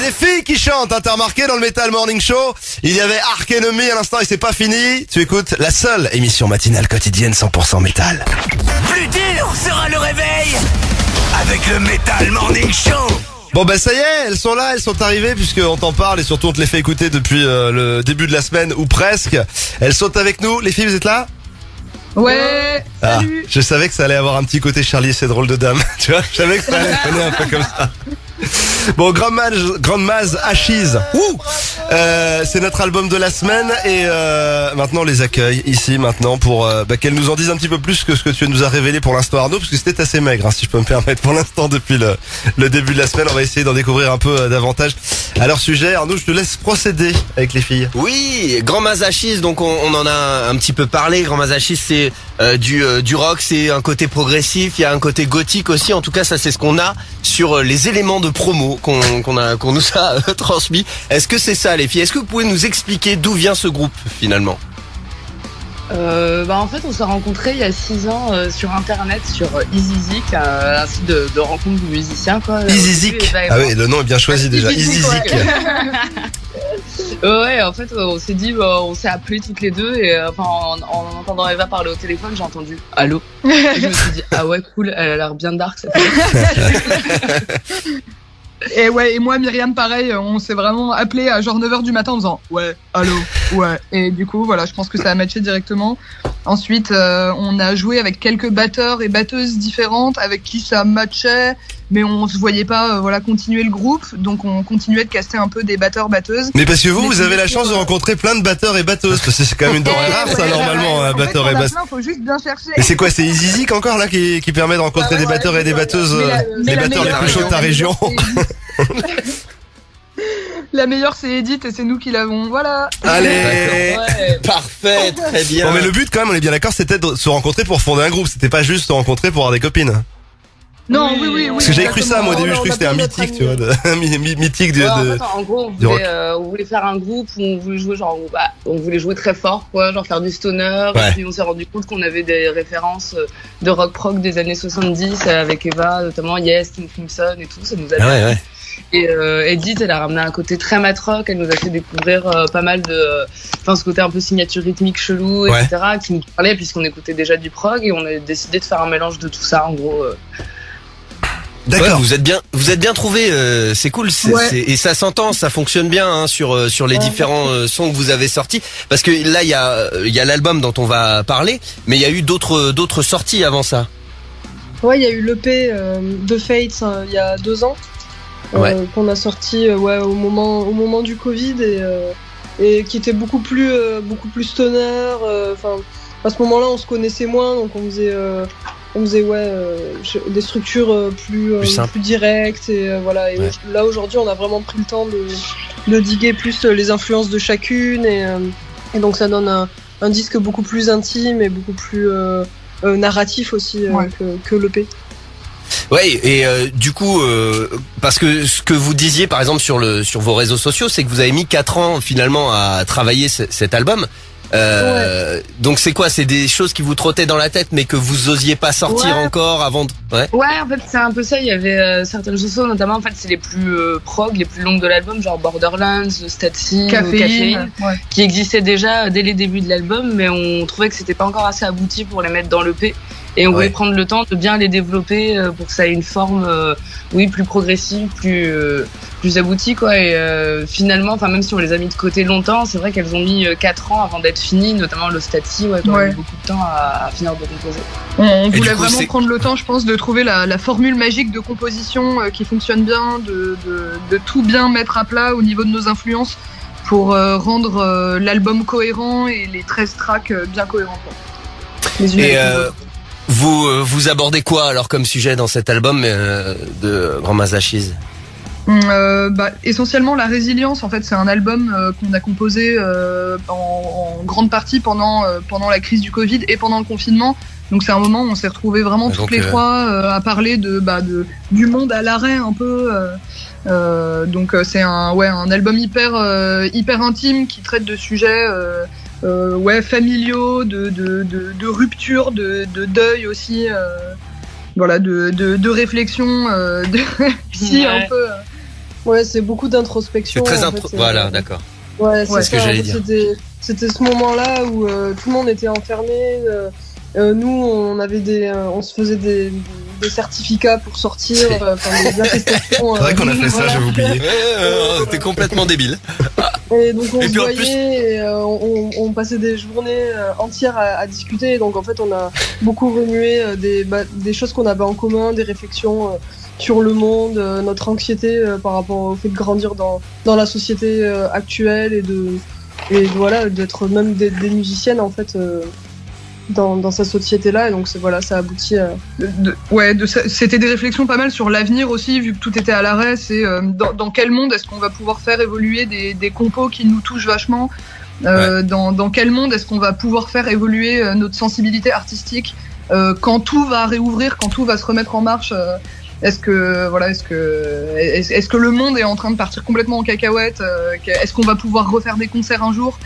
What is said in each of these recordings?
des filles qui chantent, hein, t'as remarqué dans le Metal Morning Show, il y avait Ark Enemy à l'instant et c'est pas fini. Tu écoutes la seule émission matinale quotidienne 100% métal. Plus dur sera le réveil avec le Metal Morning Show. Bon bah ça y est, elles sont là, elles sont arrivées puisqu'on t'en parle et surtout on te les fait écouter depuis le début de la semaine ou presque. Elles sont avec nous, les filles vous êtes là? Ouais, salut. Je savais que ça allait avoir un petit côté Charlie et ses drôles de dames. Tu vois, je savais que ça allait sonner un peu comme ça. Bon, Grandma's Ashes. C'est notre album de la semaine et maintenant on les accueille ici maintenant pour qu'elles nous en disent un petit peu plus que ce que tu nous as révélé pour l'instant Arnaud, parce que c'était assez maigre, hein, si je peux me permettre pour l'instant depuis le début de la semaine. On va essayer d'en découvrir un peu davantage à leur sujet. Arnaud, je te laisse procéder avec les filles. Oui, Grandma's Ashes, donc on en a un petit peu parlé. Grandma's Ashes, c'est du rock, c'est un côté progressif, il y a un côté gothique aussi. En tout cas, ça c'est ce qu'on a sur les éléments de promo qu'on nous a transmis. Est-ce que c'est ça les filles? Est-ce que vous pouvez nous expliquer d'où vient ce groupe finalement? En fait, on s'est rencontrés il y a 6 ans sur internet, sur EasyZic, un site de rencontre de musiciens, quoi. EasyZic. Ah oui, le nom est bien choisi déjà. EasyZic. Ouais, en fait, on s'est dit, on s'est appelés toutes les deux et en entendant Eva parler au téléphone, j'ai entendu allô. Et je me suis dit ah ouais, cool, elle a l'air bien dark cette Et ouais, et moi, Myriam, pareil, on s'est vraiment appelé à genre 9h du matin en disant ouais, allô, ouais. Et du coup, voilà, je pense que ça a matché directement. Ensuite, on a joué avec quelques batteurs et batteuses différentes avec qui ça matchait, mais on se voyait pas, continuer le groupe. Donc, on continuait de caster un peu des batteurs-batteuses. Mais parce que vous avez la chance de rencontrer plein de batteurs et batteuses, parce que c'est quand même une denrée rare, ça, normalement, un batteur et batteuse. Faut juste bien chercher. Et c'est quoi, c'est EasyZic encore, là, qui permet de rencontrer des batteurs et des batteuses, les batteurs les plus chauds de ta région? La meilleure, c'est Edith et c'est nous qui l'avons. Voilà. Allez, Ouais. Parfait, très bien. Bon, mais le but, quand même, on est bien d'accord, c'était de se rencontrer pour fonder un groupe. C'était pas juste se rencontrer pour avoir des copines. Non, oui. Parce que j'avais cru ça, moi, au début, je croyais que c'était un mythique, tu vois, mythique en gros, on voulait faire un groupe où on voulait jouer on voulait jouer très fort, quoi, genre faire du stoner. Ouais. Et puis on s'est rendu compte qu'on avait des références de rock prog des années 70 avec Eva, notamment Yes, Tim Crimson et tout. Ça nous a Ouais. Et Edith, elle a ramené un côté très mat rock. Elle nous a fait découvrir pas mal de, ce côté un peu signature rythmique chelou, Ouais. etc. qui nous parlait puisqu'on écoutait déjà du prog et on a décidé de faire un mélange de tout ça, en gros. D'accord. Ouais, vous êtes bien trouvés, c'est cool, et ça s'entend, ça fonctionne bien hein, sur les différents sons que vous avez sortis, parce que là il y a l'album dont on va parler, mais il y a eu d'autres sorties avant ça. Ouais, il y a eu l'EP de Fates il y a 2 ans qu'on a sorti au moment du Covid et qui était beaucoup plus stoner. À ce moment-là, on se connaissait moins, donc on faisait des structures plus directes et voilà. Et là aujourd'hui, on a vraiment pris le temps de diguer plus les influences de chacune et donc ça donne un disque beaucoup plus intime et beaucoup plus narratif aussi que l'EP. Ouais, et du coup, parce que ce que vous disiez par exemple sur vos réseaux sociaux, c'est que vous avez mis 4 ans finalement à travailler cet album. Donc c'est quoi? C'est des choses qui vous trottaient dans la tête mais que vous osiez pas sortir encore avant de... Ouais, en fait c'est un peu ça. Il y avait certaines chansons, notamment en fait c'est les plus prog, les plus longues de l'album, genre Borderlands, Statsy, Caféine, qui existaient déjà dès les débuts de l'album, mais on trouvait que c'était pas encore assez abouti pour les mettre dans l'EP. Et on voulait prendre le temps de bien les développer pour que ça ait une forme, plus progressive, plus aboutie, quoi. Et finalement, même si on les a mis de côté longtemps, c'est vrai qu'elles ont mis 4 ans avant d'être finies, notamment le Statsy, on a eu beaucoup de temps à finir de composer. On voulait vraiment prendre le temps, je pense, de trouver la formule magique de composition qui fonctionne bien, de tout bien mettre à plat au niveau de nos influences pour rendre l'album cohérent et les 13 tracks bien cohérents, quoi. Et vous abordez quoi alors comme sujet dans cet album de Grandma's Ashes? Essentiellement la résilience. En fait, c'est un album qu'on a composé en grande partie pendant la crise du Covid et pendant le confinement. Donc c'est un moment où on s'est retrouvés vraiment toutes les trois à parler du monde à l'arrêt un peu. Donc c'est un album hyper intime qui traite de sujets familiaux, de rupture, de deuil aussi, de réflexion, de psy un peu. Ouais, c'est beaucoup d'introspection. C'est très en fait, voilà, d'accord. Ouais, c'est ce que j'allais dire. C'était ce moment-là où tout le monde était enfermé. Nous, on se faisait des certificats pour sortir, des attestations. C'est vrai qu'on a fait ça, j'avais oublié. T'es complètement débile. Et donc on Et se puis, en voyait, et, on passait des journées entières à discuter. Donc en fait, on a beaucoup remué des choses qu'on avait en commun, des réflexions sur le monde, notre anxiété par rapport au fait de grandir dans la société actuelle et voilà, d'être même des musiciennes en fait. Dans sa société-là, et donc ça aboutit à... C'était des réflexions pas mal sur l'avenir aussi, vu que tout était à l'arrêt. C'est dans quel monde est-ce qu'on va pouvoir faire évoluer des compos qui nous touchent vachement, dans quel monde est-ce qu'on va pouvoir faire évoluer notre sensibilité artistique quand tout va réouvrir, quand tout va se remettre en marche. Est-ce que le monde est en train de partir complètement en cacahuète? Est-ce qu'on va pouvoir refaire des concerts un jour?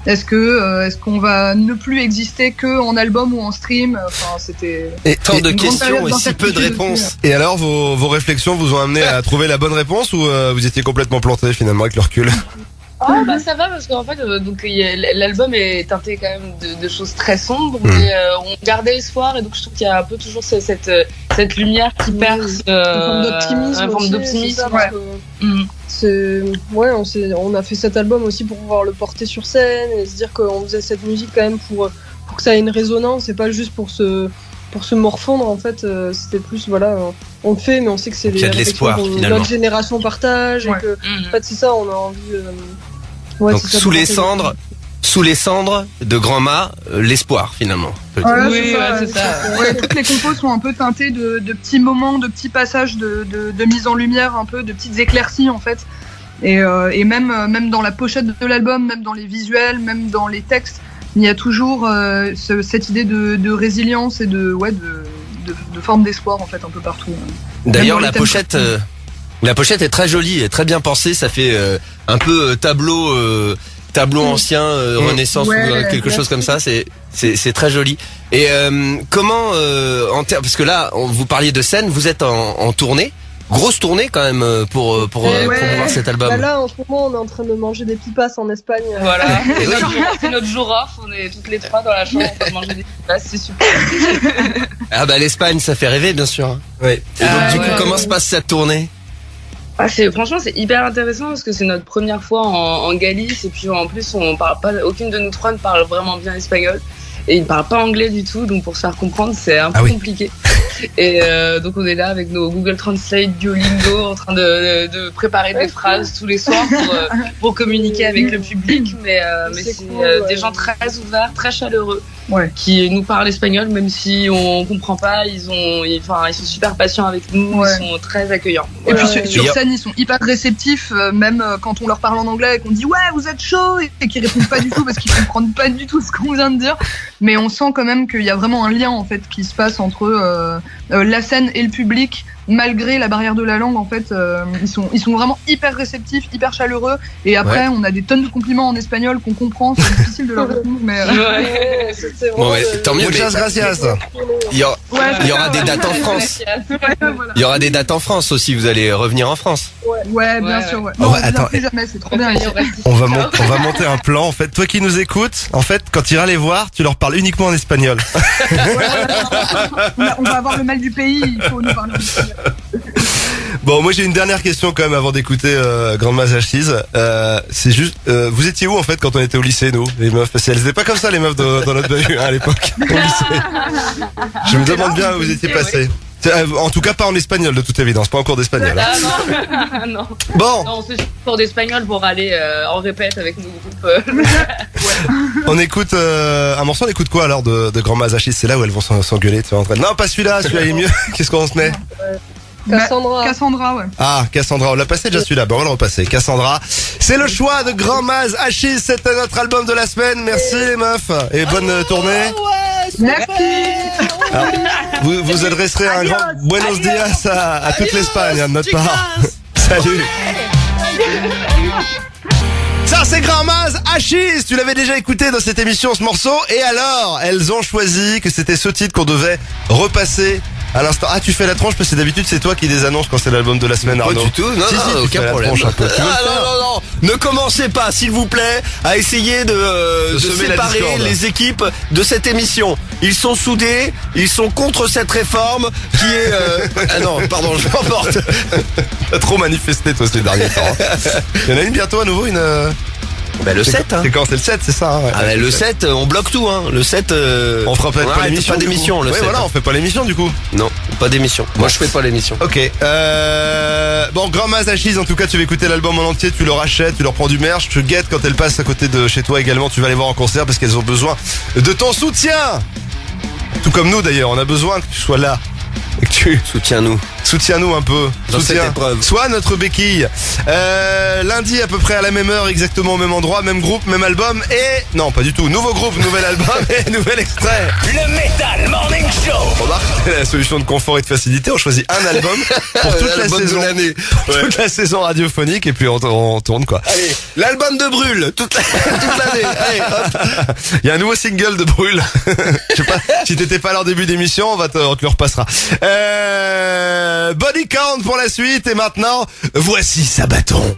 Est-ce qu'on va ne plus exister que en album ou en stream? Enfin, c'était. Et tant de questions et si peu de réponses. Et alors, vos réflexions vous ont amené à trouver la bonne réponse ou vous étiez complètement planté finalement avec le recul? Ah bah ça va parce qu'en fait l'album est teinté quand même de choses très sombres, mais on gardait espoir et donc je trouve qu'il y a un peu toujours cette lumière qui perce, une forme d'optimisme. On a fait cet album aussi pour pouvoir le porter sur scène et se dire qu'on faisait cette musique quand même pour que ça ait une résonance et pas juste pour se morfondre en fait. C'était plus on le fait mais on sait que c'est des réflexions que notre génération partage et que en fait c'est ça, on a envie donc sous les cendres de Grand Ma, l'espoir finalement. Oui, c'est ça. Toutes les compos sont un peu teintées de petits moments, de petits passages de mise en lumière, un peu de petites éclaircies en fait. Et même dans la pochette de l'album, même dans les visuels, même dans les textes, il y a toujours cette idée de résilience et de forme d'espoir en fait un peu partout. D'ailleurs la pochette est très jolie et très bien pensée, ça fait un peu tableau ancien, Renaissance ou quelque chose comme ça, c'est très joli. Et comment parce que là vous parliez de scène, vous êtes en tournée. Grosse tournée quand même pour promouvoir cet album. Là en ce moment on est en train de manger des pipas en Espagne. Voilà, c'est notre jour off, on est toutes les trois dans la chambre en train de manger des pipas, c'est super. Ah bah l'Espagne ça fait rêver bien sûr. Oui. Et donc du coup comment se passe cette tournée? Franchement c'est hyper intéressant parce que c'est notre première fois en Galice et puis en plus on parle pas, aucune de nous trois ne parle vraiment bien espagnol. Et il ne parle pas anglais du tout, donc pour se faire comprendre, c'est un peu compliqué. Et donc on est là avec nos Google Translate, Duolingo, en train de préparer des phrases tous les soirs pour communiquer avec le public. Mais c'est cool, des gens très ouverts, très chaleureux, qui nous parlent espagnol, même si on comprend pas. Ils sont super patients avec nous, ils sont très accueillants. Et puis sur scène, ils sont hyper réceptifs, même quand on leur parle en anglais et qu'on dit ouais vous êtes chaud et qu'ils répondent pas du tout parce qu'ils comprennent pas du tout ce qu'on vient de dire. Mais on sent quand même qu'il y a vraiment un lien en fait qui se passe entre la scène et le public, malgré la barrière de la langue en fait. Ils sont vraiment hyper réceptifs, hyper chaleureux. Et après, on a des tonnes de compliments en espagnol qu'on comprend. C'est difficile de leur répondre, mais tant mieux. Muchas gracias. Il y aura des dates en France. Il y aura des dates en France aussi. Vous allez revenir en France. Ouais, bien sûr. Ouais. Non, attends, plus jamais, c'est trop bien. On va monter un plan. En fait, toi qui nous écoutes, en fait, quand tu iras les voir, tu leur parles uniquement en espagnol. On va avoir le mal du pays. Il faut nous parler en espagnol. Bon, moi j'ai une dernière question quand même avant d'écouter Grand Mas Ashes. C'est juste, vous étiez où en fait quand on était au lycée, nous, les meufs? Parce qu'elles étaient pas comme ça les meufs dans notre bahut à l'époque. Au lycée. Je me demande bien où vous étiez passés. En tout cas pas en espagnol de toute évidence, pas en cours d'espagnol. Ah non. Bon. Non, on se suit cours d'espagnol pour aller en répète avec nos groupes. On écoute un morceau, on écoute quoi alors de Grand Mas Ashes? C'est là où elles vont s'engueuler. Non, pas celui-là est mieux. Qu'est-ce qu'on se met? Cassandra, ouais. Ah, Cassandra, on l'a passé déjà celui-là. Bon, on va le repasser. Cassandra, c'est le choix de Grand Mas Ashes. C'était notre album de la semaine. Merci les meufs et bonne tournée. Merci. Alors, vous adresserez un grand buenos dias à toute l'Espagne de notre part. Salut. Ça c'est Grand Mas Ashes. Tu l'avais déjà écouté dans cette émission ce morceau. Et alors, elles ont choisi que c'était ce titre qu'on devait repasser à l'instant. Ah, tu fais la tronche parce que d'habitude c'est toi qui les annonce quand c'est l'album de la semaine, Arnaud. Pas du tout, non, Si, non, tu aucun fais la problème. tronche un peu. Tu veux le faire Non, ne commencez pas, s'il vous plaît, à essayer de semer la séparer discorde. les équipes de cette émission. Ils sont soudés, ils sont contre cette réforme qui est... Ah non, pardon, je m'emporte. T'as trop manifesté toi ces derniers temps. Il y en a une bientôt à nouveau, une... Bah, le 7, hein. C'est quand? C'est le 7, c'est ça, hein, ouais. Ah, bah, le 7, on bloque tout, hein. Le 7, On fera peut-être pas l'émission. Pas d'émission, le 7. voilà, on fait pas l'émission du coup. Non, pas d'émission. Moi, je fais pas l'émission. Ok. Bon, Grand Mas Achise, en tout cas, tu vas écouter l'album en entier, tu le rachètes, tu leur prends du merch, tu guettes quand elles passent à côté de chez toi également, tu vas les voir en concert parce qu'elles ont besoin de ton soutien. Tout comme nous d'ailleurs, on a besoin que tu sois là. Et que tu soutiens-nous un peu. Dans cette épreuve. Sois notre béquille. Lundi à peu près à la même heure, exactement au même endroit, même groupe, même album et... Non, pas du tout. Nouveau groupe, nouvel album et nouvel extrait. Le Metal Morning Show. Remarque, c'est la solution de confort et de facilité. On choisit un album pour toute la L'album de saison. l'année. Toute la saison radiophonique et puis on tourne quoi. Allez, l'album de Brûle, toute l'année. Allez, hop. Il y a un nouveau single de Brûle. Je sais pas, si t'étais pas là en début d'émission, on te le repassera. Body Count pour la suite et maintenant, voici Sabaton.